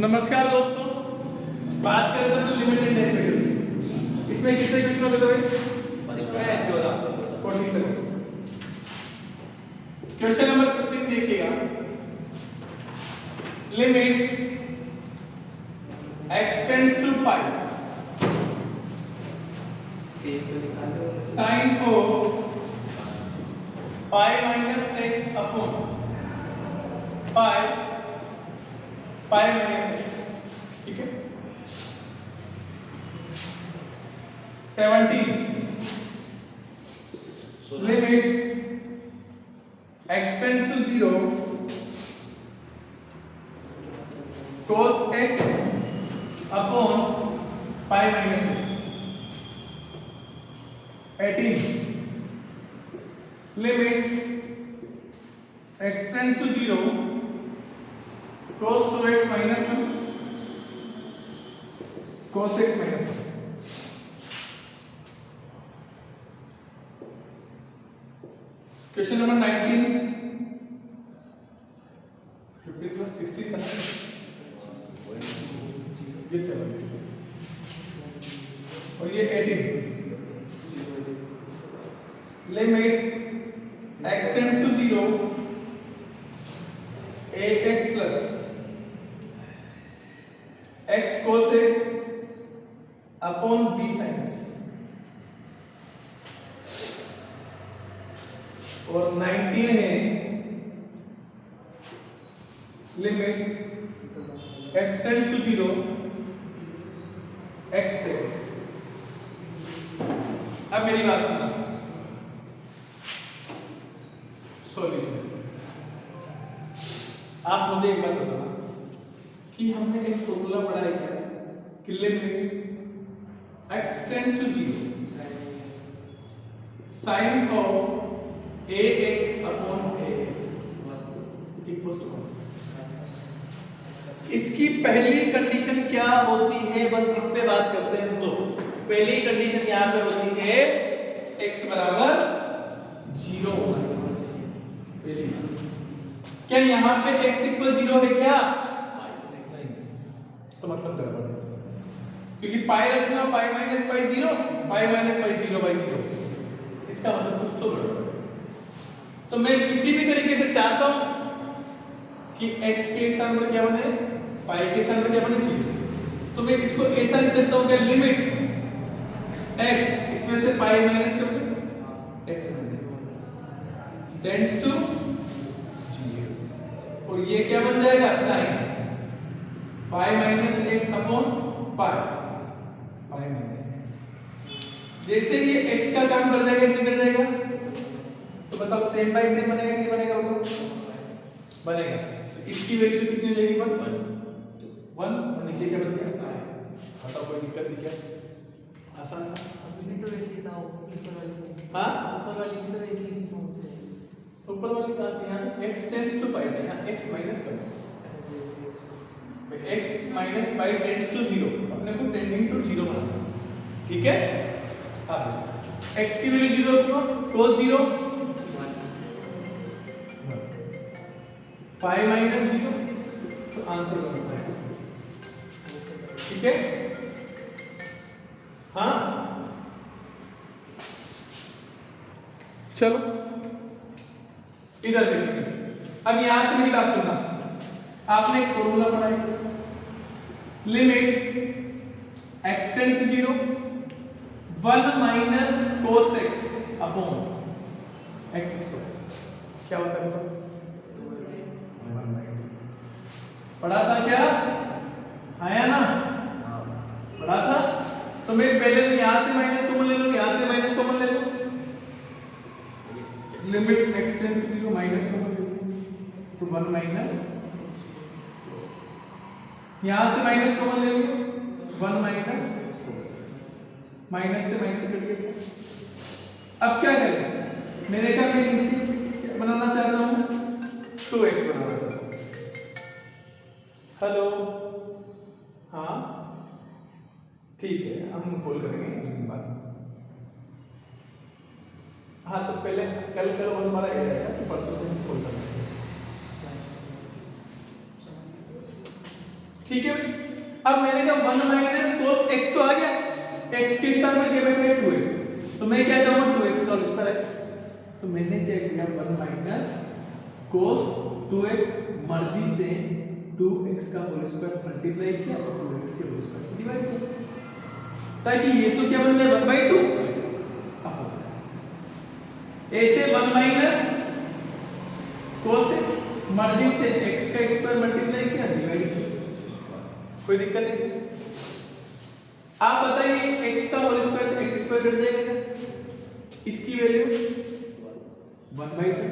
नमस्कार दोस्तों, बात करें तो लिमिटेड डेरिवेटिव। इसमें कितने क्वेश्चन हो गए? इसमें 14 क्वेश्चन नंबर 15 देखिएगा। Limit x tends to pi sine of pi minus x upon pi minus x, ठीक है। 17 limit x tends to 0 cos x upon pi minus x। 18 limit x tends to 0 cos 2x minus 1 cos x minus 1। Question number 19 50 plus 60 था ये 7 और ये 18 limit x tends to 0 ax plus x cos x upon b sin x। और 19 है limit x tends to 0 x से x। अब मेरी बात सुनना, सॉल्यूशन। आप मुझे एक बात बताना कि हमने एक फॉर्मूला पढ़ा है क्या कि limit x tends to 0 sine of ax upon ax equals to 1। इसकी पहली कंडीशन क्या होती है, बस इस पे बात करते हैं। तो पहली कंडीशन यहां पे होती है x बराबर 0 होना चाहिए। पहली क्या यहाँ पे x इक्वल 0 है क्या? नहीं, तो मतलब गड़बड़ है, क्योंकि पाई रखना pi minus pi 0 pi minus pi 0 by 0, इसका मतलब कुछ तो गड़बड़ है। तो मैं किसी भी तरीके से चाहता हूं कि x के स्थान पर क्या बने, पाई के स्थान पर क्या बने 0। तो मैं इसको ऐसा लिख सकता हूं कि लिमिट x इसमें से पाई माइनस करके x माइनस टेंड्स टू 0 और ये क्या बन जाएगा sine pi minus x upon pi minus x। जैसे ये x का काम कर जाएगा कि कर जाएगा, तो बताओ सेम बाय सेम बनेगा कि बनेगा? बताओ बनेगा। तो इसकी वैल्यू कितनी हो जाएगी? 1 और नीचे क्या बच गया? बताओ कोई दिक्कत नहीं क्या? आसान था। अभी तो वैसे ही था ऊपर वाली। हां ऊपर वाली भी तो वैसे ही थी। ऊपर वाली कहां थी? यहां पे x टेंड्स टू पाई था, यहां x माइनस कर x minus pi tends to 0, अपने को टेंडिंग टू 0 बनाना, ठीक है। अब x की वैल्यू 0 तो cos 0 पाई माइनस 0, तो आंसर बनता है, ठीक है। हाँ चलो इधर देखिए। अब यहां से मेरी बात सुनना, आपने एक फॉर्मूला पढ़ा है limit x tends to 0 1 minus cos x upon x square क्या होता है? पढ़ा था क्या? आया ना? पढ़ा था। तो मैं पहले तो यहां से माइनस कॉमन ले लूं, यहां से माइनस कॉमन ले लूं, limit x tends to 0 minus common ले लूं तो 1 माइनस, यहां से माइनस कॉमन ले लूं 1 माइनस, माइनस से माइनस कट गया। अब क्या करें? मैंने कहा मैं नीचे बनाना चाहता हूं 2x बनाना चाहता हूं। हेलो, हाँ ठीक है, हम कॉल करेंगे लेकिन बात। हाँ तो पहले कल हमारा परसों से कॉल करना। ठीक है भाई। अब मैंने कहा 1 माइनस cos x तो आ गया, x के स्थान पर क्या बैठा है 2x, तो मैं क्या चाहूंगा 2x का होल स्क्वायर है, तो मैंने क्या किया 1 माइनस cos 2x मर्जी से 2x का होल स्क्वायर मल्टीप्लाई किया और 2x के होल स्क्वायर से डिवाइड किया, ताकि ये तो क्या बन जाए 1/2, ऐसे 1 माइनस cos मर्जी से x का स्क्वायर मल्टीप्लाई किया डिवाइड किया, कोई दिक्कत नहीं। आप बताइए x का होल स्क्वायर से x स्क्वायर कट जाएगा क्या, इसकी वैल्यू 1/2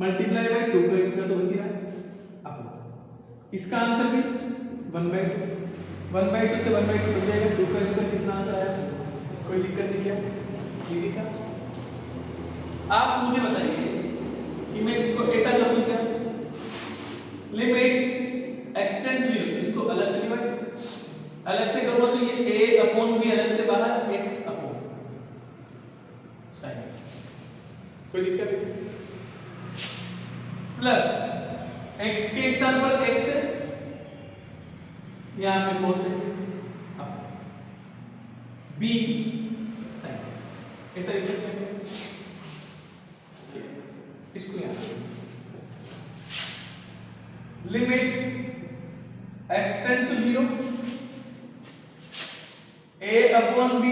मल्टीप्लाई बाय 2 का स्क्वायर तो बच ही रहा है। अब इसका आंसर भी 1/2, 1/2 से 1/2 कट जाएगा, 2 का स्क्वायर कितना आंसर आया, कोई दिक्कत नहीं क्या, इजी था। आप मुझे बताइए कि मैं इसको ऐसा कर दूं क्या, लिमिट x टेंड्स टू 0, इसको अलग से डिवाइड अलग से करूंगा तो ये a अपॉन b अलग से बाहर x अपॉन sin x, कोई दिक्कत नहीं, प्लस x के स्थान पर x है, यहां पे cos x b sin x, ऐसा लिख सकते हैं। इसको यहां limit x tends to 0 a upon b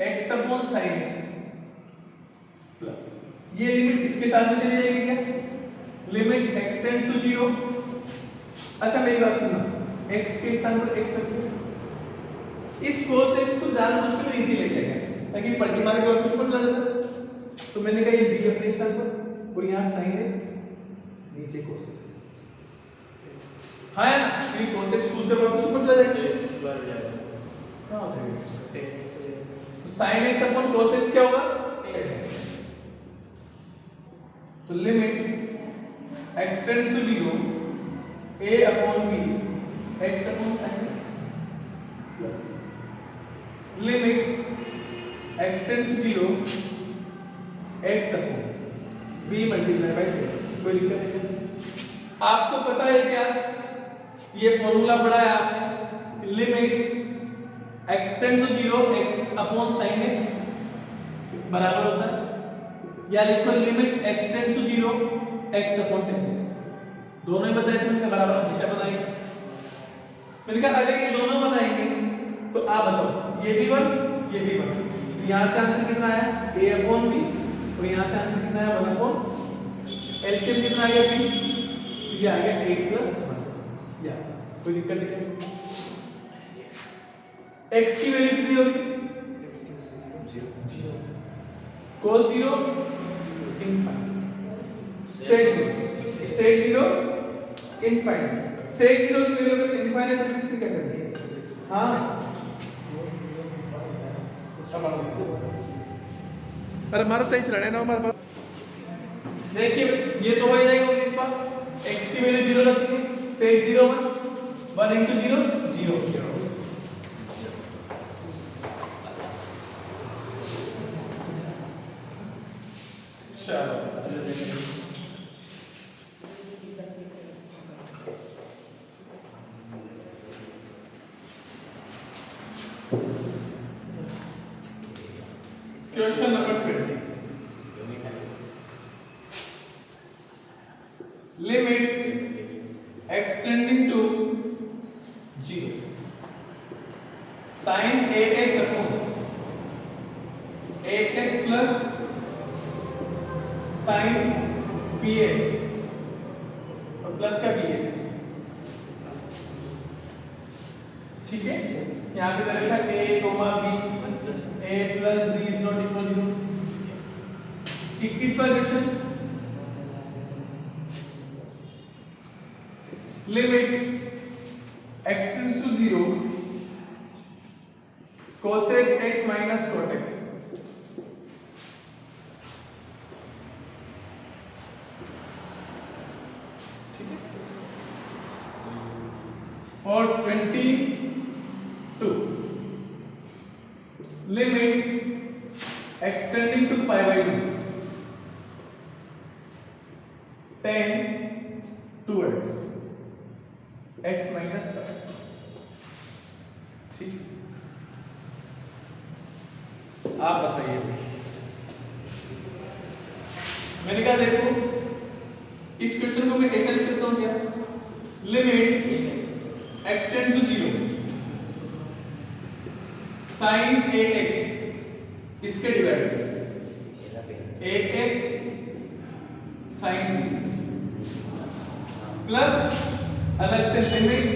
x upon sin x plus ये लिमिट इसके साथ में चली जाएगी क्या, लिमिट x टेंड्स टू 0, अच्छा मेरी बात सुनना, x के स्थान पर x रख दिया, इस cos x को जानबूझकर नीचे लेके गया ताकि पलटी मार के वापस ऊपर चला जाता, तो मैंने कहा ये b अपने स्थान पर और यहाँ sin x नीचे cos x, हाँ है ना, क्योंकि cos x कूद कर वापस ऊपर चला जाएगा, इस बार जाएगा कहाँ होता है तो sin x upon cos x क्या होगा, तो limit x tends to 0 a upon b x upon sin x plus limit x tends to 0 x upon b multiply by 2x, कोई दिक्कत नहीं। आपको पता है क्या, ये फॉर्मूला पढ़ा है आपने, limit x tends to 0 x upon sin x बराबर होता है, या लिखो limit x tends to 0 x upon tan x, दोनों ही बताए थे, मैंने बराबर हमेशा बताएंगे, मैंने कहा अगर ये दोनों बताएंगे तो आप बताओ ये भी 1 ये भी 1, यहां से आंसर कितना आया a अपॉन b और यहां से आंसर कितना आया 1 अपॉन एलसीएम कितना आ गया b, ये आ गया 8 प्लस 1, या कोई दिक्कत नहीं, x की वैल्यू कितनी होगी, cos 0 sec 0 इनफाइनाइट, sec 0 की वैल्यू को इनफाइनाइट मैट्रिक्स से क्या करनी है, हाँ अरे हमारा तो चलाने ना हमारे पास, देखिए ये तो हो जाएगा 19 बार, x की वैल्यू 0 रखिए, sec 0 1 into 0 0, question number 20, limit x tending to 0 sin ax upon ax plus sin bx और प्लस का bx, ठीक है, यहाँ पे दे रखा a b, a plus b is not equal to 21वां question, limit x tends to 0 cosec x minus cot x, ठीक है, और 22 limit x tending to pi by 2 tan 2x x minus का, ठीक। आप बताइए, मैंने कहा देखो इस क्वेश्चन को मैं ऐसा लिख सकता हूं क्या, limit x tend to 0 sine ax इसके डिवाइड ax साइन प्लस अलग से limit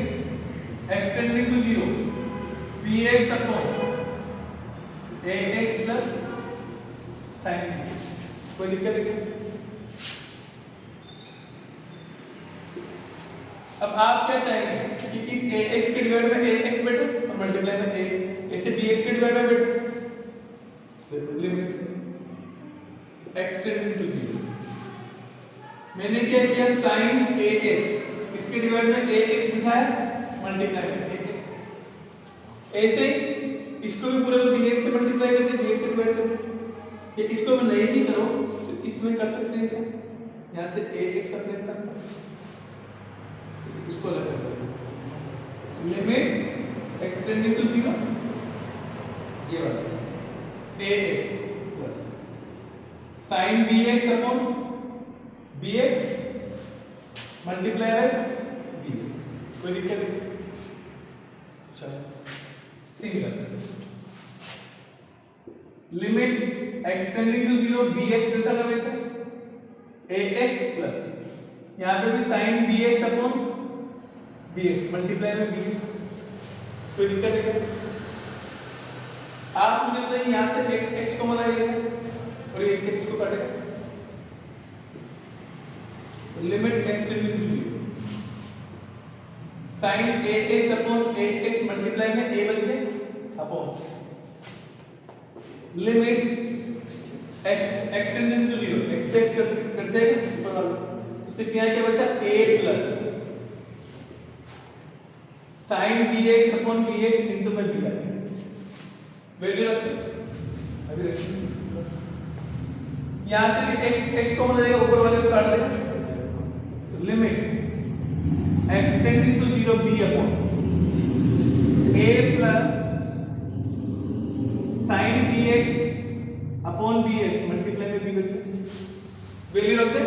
x tending to 0 bx upon ax plus sine bx। कोई दिक्कत है क्या? अब आप क्या चाहेंगे कि इस ax के डिवाइड में ax बेटर और मल्टीप्लाई में a, इसे bx के डिवाइड में बेटर, लिमिट x टेंडिंग टू 0। मैंने क्या किया, साइन ax इसके डिवाइड में ax बिठाया, मल्टीप्लाई में ax। ऐसे इसको भी पूरे को bx से मल्टीप्लाई कर दे, bx से डिवाइड कर दे। ये इसको मैं नहीं भी करो तो इसमें कर सकते हैं क्या, यहाँ से ax अपने स्थान पर, इसको अलग कर सकते हैं। लिमिट x टेंडिंग टू 0 ये वाला ax plus sine bx upon bx multiply by b। कोई दिक्कत नहीं? चलो similar limit x tending to 0 bx जैसा का वैसा ax प्लस यहाँ पे भी sine bx upon bx multiply में bx। कोई दिक्कत है क्या? आप मुझे बताइए यहाँ से x x को मिलाइएगा और ये x को काटेगा, limit x tending to 0 sine ax upon ax multiply में a बच गया upon limit x tending to 0 x से x कट जाएगा ऊपर वाला, तो सिर्फ यहाँ क्या बचा a plus sine bx upon bx into में b आ गया। वैल्यू रखें अभी रखें, यहाँ से x कॉमन रहेगा, ऊपर वाले को काट देगा, limit x tending to 0 b upon a plus sine bx upon bx multiply में b बच गया। वैल्यू रख दे,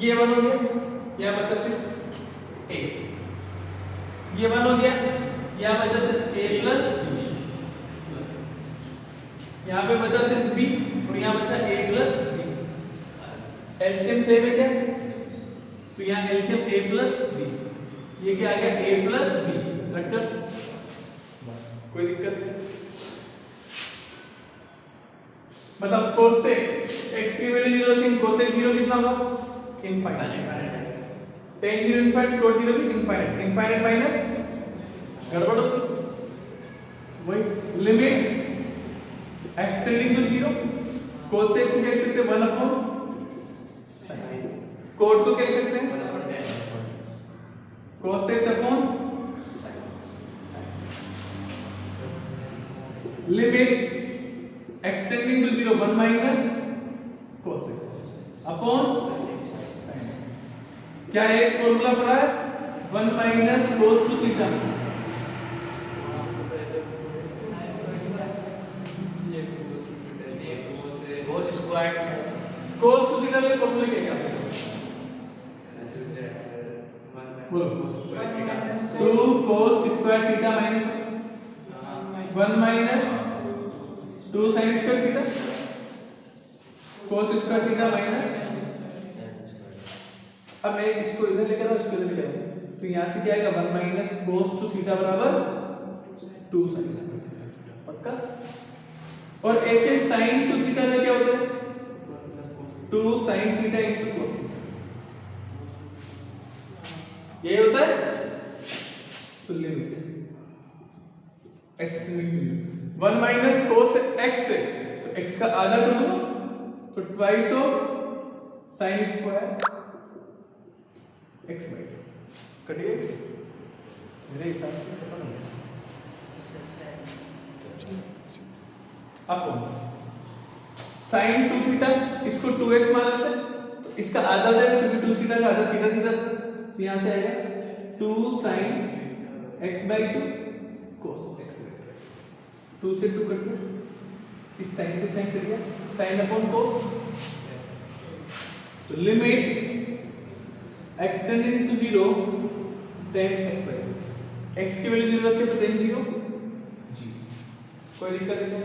ये 1 हो गया, यहाँ बचा सिर्फ a, ये 1 हो गया, यहाँ बचा सिर्फ a प्लस b, यहाँ पे बचा सिर्फ b और यहाँ बचा a plus b। LCM same है क्या, तो यहाँ एलसीएम a प्लस b, ये क्या आ गया a प्लस b, कट कर। कोई दिक्कत नहीं? मतलब कोसेक x की वैल्यू 0 थी, कोसेक 0 कितना होगा, इनफाइनाइट। टेन 0 इनफाइनाइट, कोट 0 भी इनफाइनाइट, इनफाइनाइट माइनस गड़बड़ होगी, वही limit x tending to 0 cosec को कह सकते हैं 1 अपॉन कोट को कह सकते हैं cosec upon limit x tending to 0 1 minus cosec upon sine. क्या एक फॉर्मूला पढ़ा है, 1 minus cos two theta, cos two theta के फॉर्मूले क्या है, बोलो 2 cos square theta minus 1 minus 2 sin square theta, cos square theta minus. अब मैं इसको इधर लेकर आऊं, इसको इधर लेकर आऊं, तो यहां से क्या आएगा 1 माइनस cos टू थीटा बराबर 2 sin स्क्वायर थीटा, पक्का। और ऐसे sin टू थीटा में क्या होता है 2 sin theta into cos theta, ये होता है। तो limit x limit 1 minus cos x है, तो x का आधा कर दो, तो twice of sine square x by 2 कटिए, मेरे हिसाब से खत्म हो गया। अब साइन 2 थीटा इसको 2x मान लेते हैं, तो इसका आधा हो जाएगा क्योंकि 2 थीटा का आधा थीटा थीटा, तो यहाँ से आएगा 2 sin x/2 cos x/2। 2 से 2 कट गया, इस साइन से साइन कट गया, sin अपॉन cos। तो limit x tending to 0 tan x/2, x की वैल्यू 0 रखे तो tan 0 जी। कोई दिक्कत नहीं,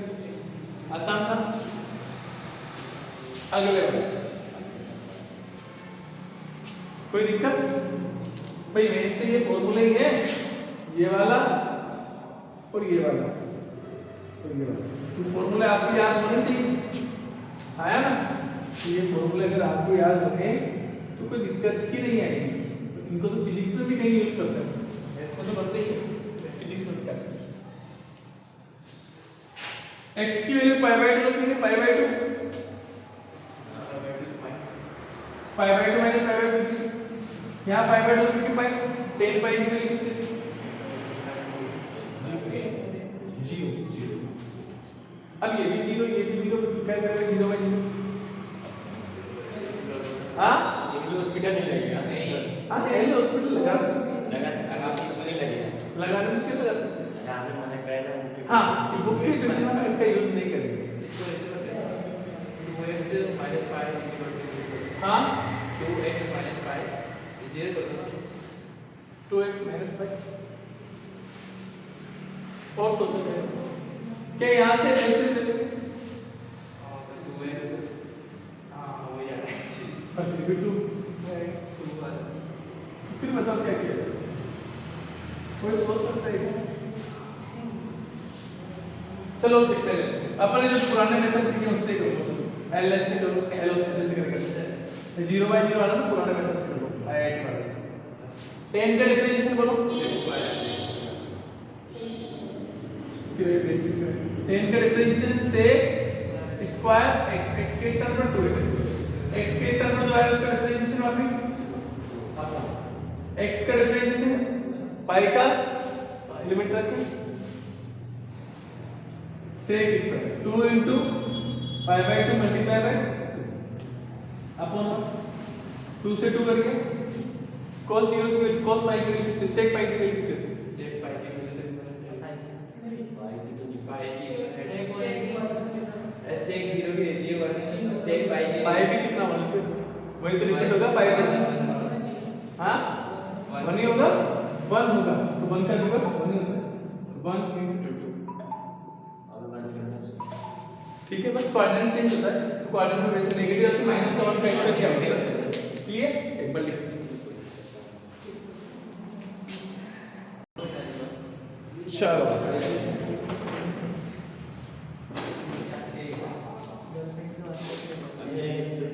आसान था। अगले वाला कोई दिक्कत भाई, मेन तो ये फॉर्मूला ही है, ये वाला और ये वाला और ये वाला। तो फॉर्मूला आपको याद होने चाहिए, आया ना? ये फॉर्मूला अगर आपको याद होंगे तो कोई दिक्कत ही नहीं आएगी। इनको तो फिजिक्स में भी कहीं यूज करते हैं, मैथ्स में तो बनते ही है, फिजिक्स में भी करते हैं। x की वैल्यू π/2 रखेंगे, π/2 π/2 माइनस π/2, यहाँ π/2 की पाई 10 पाई की वैल्यू जीरो। अब ये भी जीरो, ये भी जीरो, क्या करेंगे 0/0? हाँ ये हॉस्पिटल नहीं लगेगा। नहीं हाँ एल हॉस्पिटल लगा सकते हैं, लगा आप इसमें नहीं लगेगा, लगाने में क्यों लगा सकते हैं? यहाँ पे मना करे ना उनके। हाँ ये बुक के सेक्शन में इसका यूज नहीं करेंगे। इसको ऐसे बताया 2x minus pi is equal to 0। हाँ 2x minus pi is 0 कर दो। 2x माइनस पाई और सोचो क्या यहाँ से ऐसे ले लेंगे 2x हाँ हो जाएगा और फिर भी 2 वाला। फिर बताओ क्या किया जाए, कोई सोच सकता है क्या? चलो देखते हैं, अपन जो पुराने मेथड सीखे उससे करो, एलएस से करो, एल हॉस्पिटल से करके 0/0 वाला ना पुराने मेथड से करो, आईआईटी वाले से। 10 का डिफरेंशिएशन बोलो, फिर बेसिस करें। 10 का डिफरेंशिएशन से स्क्वायर x के स्थान पर 2x, x के स्थान पर जो आया उसका डिफरेंशिएशन वापस x का डिफरेंशिएशन पाई का लिमिट रखें sec square 2 into π/2 multiply by upon 2 से 2 कट गया, cos 0 की वैल्यू cos पाई की वैल्यू sec पाई की वैल्यू कितनी थी? sec pi की वैल्यू pi की sec 0 की रहती है 1 sec pi की पाई भी कितना होना फिर वही तो रिपीट होगा पाई का। हाँ 1 ही होगा, 1 होगा तो 1 का रिवर्स 1 ही होता है, 1 into 2। ठीक है, बस क्वाड्रेंट चेंज होता है, तो क्वाड्रेंट में वैसे नेगेटिव आती है, माइनस का 1 फैक्टर क्या होगा? क्लियर? एक बार लिख चलो ये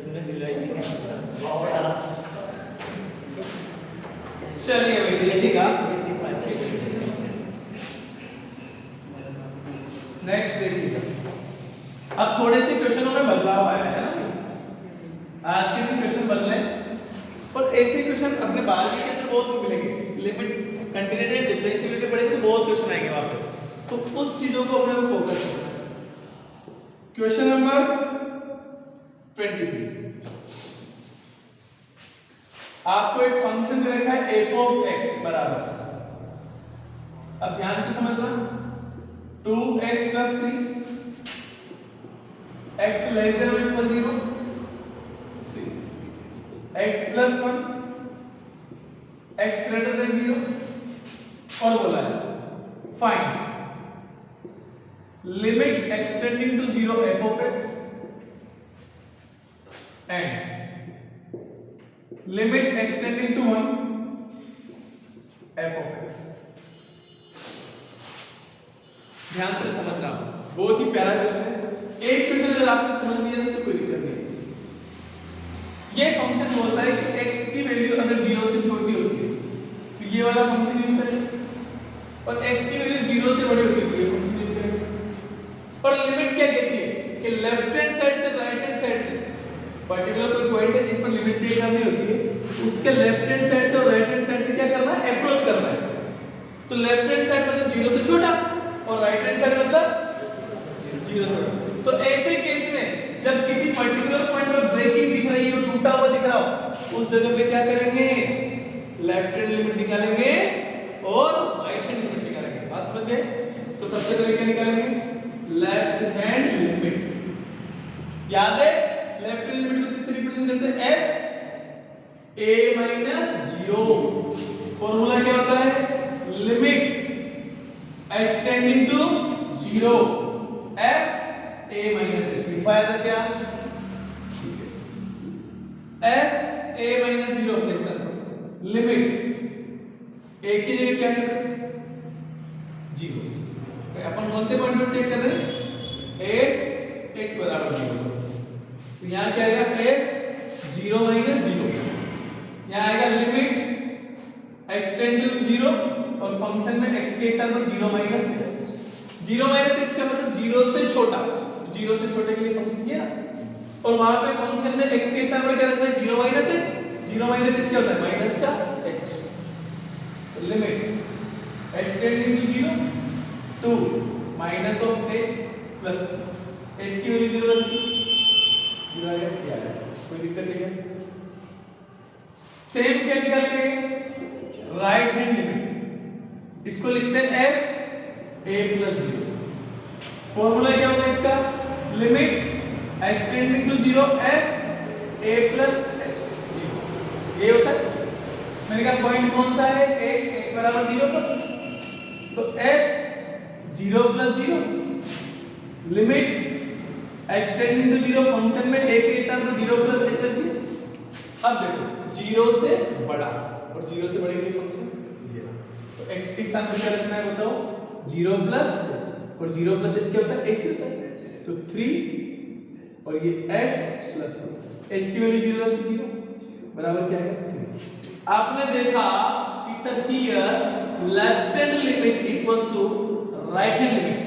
तुमने दिलवाई थी क्या? चलिए भाई देखिएगा, नेक्स्ट देखिएगा। अब थोड़े से क्वेश्चनों में बदलाव आया है ना, आज के दिन क्वेश्चन बदले, पर ऐसे क्वेश्चन अपने बारहवीं के अंदर बहुत मिलेंगे, लिमिट कंटीन्यूटी डिफरेंशिएबिलिटी पढ़ेंगे तो बहुत क्वेश्चन आएंगे वहां पे, तो उस चीजों को अपने को फोकस करना है। क्वेश्चन नंबर 23, आपको एक फंक्शन दे रखा है f of x बराबर, अब ध्यान से समझना, 2x plus 3 x less than or equal 0, 3 x plus 1 x greater than 0, और बोला है find limit x tending to 0 f of x and limit x tending to 1 f of x। ध्यान से समझना, बहुत ही प्यारा क्वेश्चन है। एक क्वेश्चन अगर आपने समझ लिया तो कोई दिक्कत नहीं। ये फंक्शन बोलता है कि x की वैल्यू अगर 0 से छोटी होती है तो ये वाला फंक्शन यूज करें, और x की वैल्यू 0 से बड़ी होती है तो ये फंक्शन यूज करें। पर लिमिट क्या कहती है कि लेफ्ट हैंड साइड से राइट हैंड साइड से पर्टिकुलर कोई पॉइंट है जिस पर लिमिट चेंज करनी होती है, उसके लेफ्ट हैंड साइड से और राइट हैंड साइड से क्या करना है? अप्रोच करना है। तो लेफ्ट हैंड साइड मतलब 0 से छोटा और राइट हैंड साइड मतलब 0 से बड़ा। तो ऐसे केस में जब किसी पर्टिकुलर पॉइंट पर ब्रेकिंग दिख रही हो, टूटा हुआ दिख रहा हो, उस जगह पे क्या करेंगे? लेफ्ट हैंड लिमिट निकालेंगे और राइट हैंड लिमिट निकालेंगे। बात समझ गए? तो सबसे पहले क्या निकालेंगे? Left hand limit. याद है लेफ्ट हैंड लिमिट को किससे रिप्रेजेंट करते हैं? f a minus 0। फॉर्मूला क्या होता है? Limit h tending to 0 f a minus h। लिखवाया था क्या? f a माइनस 0 प्लेस करते हैं। लिमिट a की जगह क्या है? 0। अपन कौन से पॉइंट पर चेक कर रहे हैं? 8 x बराबर 0। तो यहाँ क्या आएगा? f 0 minus 0। यहाँ आएगा लिमिट x टेंड टू 0 और फंक्शन में x के स्थान पर 0 माइनस h। 0 माइनस h का मतलब 0 से छोटा। 0 से छोटे के लिए फंक्शन किया और वहां पे फंक्शन में x के स्थान पर क्या रखना है? 0 माइनस h। 0 माइनस h क्या होता है? माइनस का h। तो limit h tending to 0 two minus of h plus h की वैल्यू 0 रख दी। 0 आ गया, क्या है? कोई दिक्कत नहीं है। सेम क्या निकालेंगे? Right hand limit. इसको लिखते हैं f a प्लस 0। फॉर्मूला क्या होगा इसका? Limit h tending to 0 f a plus h। ये होता है। मैंने कहा पॉइंट कौन सा है? x बराबर 0 पर। तो f 0 plus 0 limit h tending to 0 function में a के स्थान पर 0 प्लस h रख दिया। अब देखो 0 से बड़ा और 0 से बड़े के लिए फंक्शन ये। तो x के स्थान पर क्या रखना है बताओ? 0 प्लस h और 0 प्लस h क्या होता है? h होता है। तो 3 और ये h प्लस 1 h की वैल्यू 0 रखी 0 बराबर क्या है? 3। आपने देखा कि sir here left hand limit equals to right hand limit.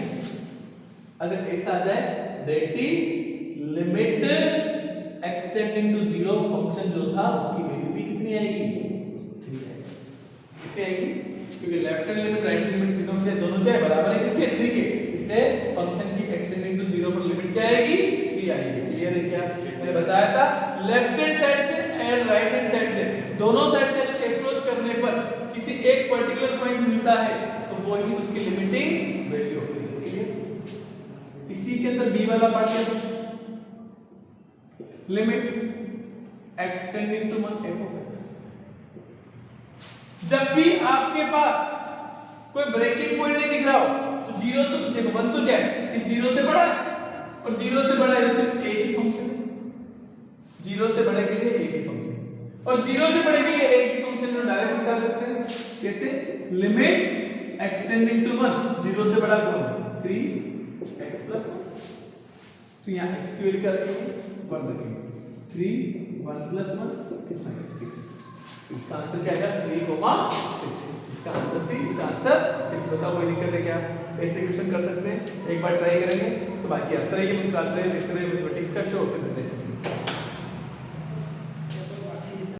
अगर ऐसा आ जाए that is limit x tending to 0 function जो था उसकी वैल्यू भी कितनी आएगी? 3 आएगी। कितनी आएगी? क्योंकि left hand limit right hand limit दोनों क्या है? बराबर है किसके? 3 के। इसलिए फंक्शन की x टेंडिंग टू 0 पर लिमिट क्या आएगी? 3 आएगी। क्लियर है क्या? मैंने बताया था लेफ्ट हैंड साइड से एंड राइट हैंड साइड से दोनों साइड से अगर अप्रोच करने पर किसी एक पर्टिकुलर पॉइंट मिलता है तो वो ही उसकी लिमिटिंग वैल्यू होती है। क्लियर? इसी के अंदर b वाला पार्ट है limit x tending to 1 f of x। जब भी आपके पास कोई ब्रेकिंग पॉइंट नहीं दिख रहा हो तो 0 तो देखो 1 तो क्या है? इस 0 से बड़ा है और 0 से बड़ा है तो सिर्फ एक ही फंक्शन है। 0 से बड़े के लिए एक ही फंक्शन और 0 से बड़े के लिए एक ही फंक्शन को डायरेक्ट निकाल सकते हैं। कैसे? लिमिट x टेंडिंग टू 1 0 से बड़ा कौन? 3x plus 1। तो यहाँ x की वैल्यू क्या रखेंगे? 1 रखेंगे। 3 1 प्लस 1 कितना है? 6। इसका आंसर क्या आएगा? 3, 6। इसका आंसर 3, इसका आंसर 6। बताओ कोई दिक्कत है क्या? ऐसे क्वेश्चन कर सकते हैं। एक बार ट्राई करेंगे तो बाकी हंसते रहिए, मुस्कुराते रहिए, देखते रहिए मैथमेटिक्स का शो।